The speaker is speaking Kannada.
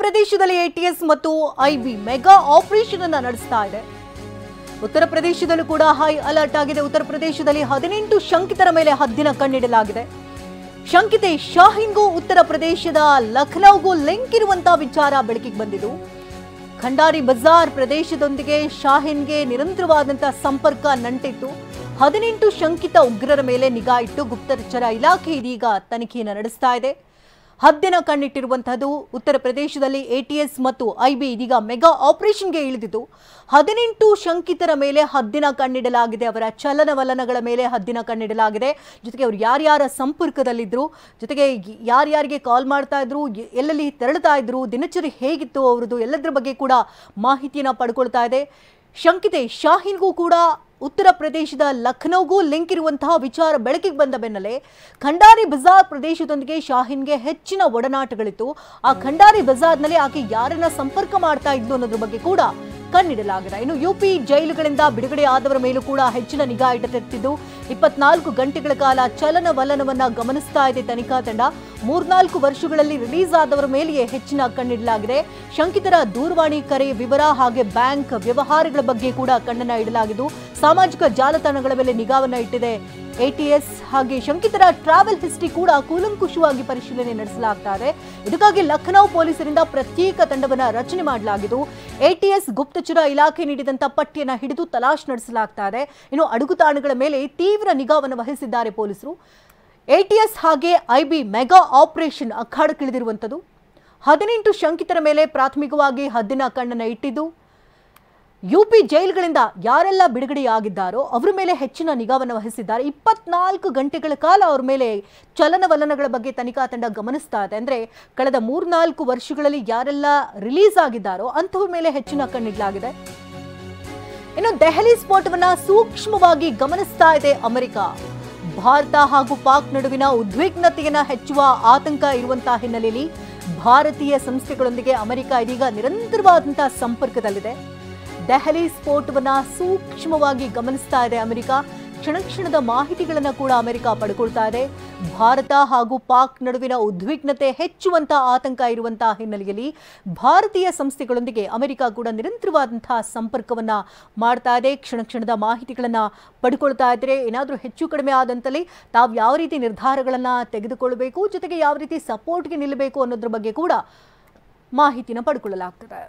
ಪ್ರದೇಶದಲ್ಲಿ ಎಟಿಎಸ್ ಮತ್ತು ಐಬಿ ಮೆಗಾ ಆಪರೇಷನ್ ಅನ್ನು ನಡೆಸ್ತಾ ಇದೆ. ಉತ್ತರ ಪ್ರದೇಶದಲ್ಲೂ ಕೂಡ ಹೈ ಅಲರ್ಟ್ ಆಗಿದೆ. ಉತ್ತರ ಪ್ರದೇಶದಲ್ಲಿ 18 ಶಂಕಿತರ ಮೇಲೆ ಹದ್ದಿನ ಕಣ್ಣಿಡಲಾಗಿದೆ. ಶಂಕಿತೆ ಶಾಹೀನ್ಗೂ ಉತ್ತರ ಪ್ರದೇಶದ ಲಖನೌಗೂ ಲಿಂಕ್ ಇರುವಂತಹ ವಿಚಾರ ಬೆಳಕಿಗೆ ಬಂದಿದ್ದು, ಖಂಡಾರಿ ಬಜಾರ್ ಪ್ರದೇಶದೊಂದಿಗೆ ಶಾಹೀನ್ಗೆ ನಿರಂತರವಾದಂತಹ ಸಂಪರ್ಕ ನಂಟಿತ್ತು. 18 ಶಂಕಿತ ಉಗ್ರರ ಮೇಲೆ ನಿಗಾ ಇಟ್ಟು ಗುಪ್ತಚರ ಇಲಾಖೆ ಇದೀಗ ತನಿಖೆಯನ್ನು ನಡೆಸ್ತಾ ಇದೆ. ಹದ್ದಿನ ಕಣ್ಣಿಟ್ಟಿರುವಂತಹದ್ದು ಉತ್ತರ ಪ್ರದೇಶದಲ್ಲಿ ಎಟಿಎಸ್ ಮತ್ತು ಐಬಿ ಇದೀಗ ಮೆಗಾ ಆಪರೇಷನ್ಗೆ ಇಳಿದಿದ್ದು 18 ಶಂಕಿತರ ಮೇಲೆ ಹದ್ದಿನ ಕಣ್ಣಿಡಲಾಗಿದೆ. ಅವರ ಚಲನವಲನಗಳ ಮೇಲೆ ಹದ್ದಿನ ಕಣ್ಣಿಡಲಾಗಿದೆ. ಜೊತೆಗೆ ಅವರು ಯಾರ್ಯಾರ ಸಂಪರ್ಕದಲ್ಲಿದ್ದರು, ಜೊತೆಗೆ ಯಾರ್ಯಾರಿಗೆ ಕಾಲ್ ಮಾಡ್ತಾ ಇದ್ರು, ಎಲ್ಲೆಲ್ಲಿ ತೆರಳುತ್ತಾ ಇದ್ರು, ದಿನಚರಿ ಹೇಗಿತ್ತು ಅವರದು, ಎಲ್ಲದರ ಬಗ್ಗೆ ಕೂಡ ಮಾಹಿತಿಯನ್ನು ಪಡ್ಕೊಳ್ತಾ ಇದೆ. ಶಂಕಿತೆ ಶಾಹೀನ್ಗೂ ಕೂಡ ಉತ್ತರ ಪ್ರದೇಶದ ಲಖನೌಗೂ ಲಿಂಕ್ ಇರುವಂತಹ ವಿಚಾರ ಬೆಳಕಿಗೆ ಬಂದ ಬೆನ್ನಲ್ಲೇ ಖಂಡಾರಿ ಬಜಾರ್ ಪ್ರದೇಶದೊಂದಿಗೆ ಶಾಹೀನ್ಗೆ ಹೆಚ್ಚಿನ ಒಡನಾಟಗಳಿತ್ತು. ಆ ಖಂಡಾರಿ ಬಜಾರ್ನಲ್ಲಿ ಆಕೆ ಯಾರನ್ನ ಸಂಪರ್ಕ ಮಾಡ್ತಾ ಇದ್ಲು ಅನ್ನೋದ್ರ ಬಗ್ಗೆ ಕೂಡ ಕಣ್ಣಿಡಲಾಗಿದೆ. ಇನ್ನು ಯುಪಿ ಜೈಲುಗಳಿಂದ ಬಿಡುಗಡೆ ಆದವರ ಮೇಲೂ ಕೂಡ ಹೆಚ್ಚಿನ ನಿಗಾ ಇಡುತ್ತಿದ್ದು 24 ಗಂಟೆಗಳ ಕಾಲ ಚಲನವಲನವನ್ನ ಗಮನಿಸ್ತಾ ಇದೆ ತನಿಖಾ ತಂಡ. 3-4 ವರ್ಷಗಳಲ್ಲಿ ರಿಲೀಸ್ ಆದವರ ಮೇಲೆಯೇ ಹೆಚ್ಚಿನ ಕಣ್ಣಿಡಲಾಗಿದೆ. ಶಂಕಿತರ ದೂರವಾಣಿ ಕರೆ ವಿವರ ಹಾಗೆ ಬ್ಯಾಂಕ್ ವ್ಯವಹಾರಗಳ ಬಗ್ಗೆ ಕೂಡ ಕಣ್ಣನ್ನ ಇಡಲಾಗಿದ್ದು, ಸಾಮಾಜಿಕ ಜಾಲತಾಣಗಳ ಮೇಲೆ ನಿಗಾವನ್ನ ಇಟ್ಟಿದೆ ಎಟಿಎಸ್. ಹಾಗೆ ಶಂಕಿತರ ಟ್ರಾವೆಲ್ ಹಿಸ್ಟ್ರಿ ಕೂಡ ಕೂಲಂಕುಷವಾಗಿ ಪರಿಶೀಲನೆ ನಡೆಸಲಾಗ್ತಾ ಇದೆ. ಇದಕ್ಕಾಗಿ ಲಖನೌ ಪೊಲೀಸರಿಂದ ಪ್ರತ್ಯೇಕ ತಂಡವನ್ನ ರಚನೆ ಮಾಡಲಾಗಿದ್ದು, ಎಟಿಎಸ್ ಗುಪ್ತಚರ ಇಲಾಖೆ ನೀಡಿದಂತ ಪಟ್ಟಿಯನ್ನ ಹಿಡಿದು ತಲಾಶ್ ನಡೆಸಲಾಗ್ತಾ ಇದೆ. ಇನ್ನು ಅಡುಗುತಾಣಗಳ ಮೇಲೆ ತೀವ್ರ ನಿಗಾವನ್ನು ವಹಿಸಿದ್ದಾರೆ ಪೊಲೀಸರು. ಎಟಿಎಸ್ ಹಾಗೆ ಐಬಿ ಮೆಗಾ ಆಪರೇಷನ್ ಅಖಾಡಕ್ಕಿಳಿದಿರುವಂಥದ್ದು. 18 ಶಂಕಿತರ ಮೇಲೆ ಪ್ರಾಥಮಿಕವಾಗಿ ಹದ್ದಿನ ಕಣ್ಣನ್ನ ಇಟ್ಟಿದ್ದು, ಯುಪಿ ಜೈಲುಗಳಿಂದ ಯಾರೆಲ್ಲ ಬಿಡುಗಡೆಯಾಗಿದ್ದಾರೋ ಅವರ ಮೇಲೆ ಹೆಚ್ಚಿನ ನಿಗಾವನ್ನು ವಹಿಸಿದ್ದಾರೆ. 24 ಗಂಟೆಗಳ ಕಾಲ ಅವರ ಮೇಲೆ ಚಲನವಲನಗಳ ಬಗ್ಗೆ ತನಿಖಾ ತಂಡ ಗಮನಿಸ್ತಾ ಇದೆ. ಅಂದರೆ ಕಳೆದ 3-4 ವರ್ಷಗಳಲ್ಲಿ ಯಾರೆಲ್ಲ ರಿಲೀಸ್ ಆಗಿದ್ದಾರೋ ಅಂಥವ್ರ ಮೇಲೆ ಹೆಚ್ಚಿನ ಕಣ್ಣಿಡಲಾಗಿದೆ. ಇನ್ನು ದೆಹಲಿ ಸ್ಫೋಟವನ್ನ ಸೂಕ್ಷ್ಮವಾಗಿ ಗಮನಿಸ್ತಾ ಇದೆ ಅಮೆರಿಕ. ಭಾರತ ಹಾಗೂ ಪಾಕ್ ನಡುವಿನ ಉದ್ವಿಗ್ನತೆಯನ್ನ ಹೆಚ್ಚುವ ಆತಂಕ ಇರುವಂತಹ ಹಿನ್ನೆಲೆಯಲ್ಲಿ ಭಾರತೀಯ ಸಂಸ್ಥೆಗಳೊಂದಿಗೆ ಅಮೆರಿಕ ಇದೀಗ ನಿರಂತರವಾದಂತಹ ಸಂಪರ್ಕದಲ್ಲಿದೆ. ದೆಹಲಿ ಸ್ಫೋಟವನ್ನ ಸೂಕ್ಷ್ಮವಾಗಿ ಗಮನಿಸ್ತಾ ಇದೆ ಅಮೆರಿಕ. ಕ್ಷಣದ ಮಾಹಿತಿಗಳನ್ನು ಕೂಡ ಅಮೆರಿಕ ಪಡ್ಕೊಳ್ತಾ ಇದೆ. ಭಾರತ ಹಾಗೂ ಪಾಕ್ ನಡುವಿನ ಉದ್ವಿಗ್ನತೆ ಹೆಚ್ಚುವಂತಹ ಆತಂಕ ಇರುವಂತಹ ಹಿನ್ನೆಲೆಯಲ್ಲಿ ಭಾರತೀಯ ಸಂಸ್ಥೆಗಳೊಂದಿಗೆ ಅಮೆರಿಕ ಕೂಡ ನಿರಂತರವಾದಂತಹ ಸಂಪರ್ಕವನ್ನ ಮಾಡ್ತಾ ಇದೆ. ಕ್ಷಣದ ಮಾಹಿತಿಗಳನ್ನು ಪಡ್ಕೊಳ್ತಾ ಇದ್ರೆ ಏನಾದರೂ ಹೆಚ್ಚು ಕಡಿಮೆ ಆದಂತಲ್ಲಿ ತಾವು ಯಾವ ರೀತಿ ನಿರ್ಧಾರಗಳನ್ನು ತೆಗೆದುಕೊಳ್ಳಬೇಕು, ಜೊತೆಗೆ ಯಾವ ರೀತಿ ಸಪೋರ್ಟ್ಗೆ ನಿಲ್ಲಬೇಕು ಅನ್ನೋದ್ರ ಬಗ್ಗೆ ಕೂಡ ಮಾಹಿತಿನ ಪಡ್ಕೊಳ್ಳಲಾಗ್ತದೆ.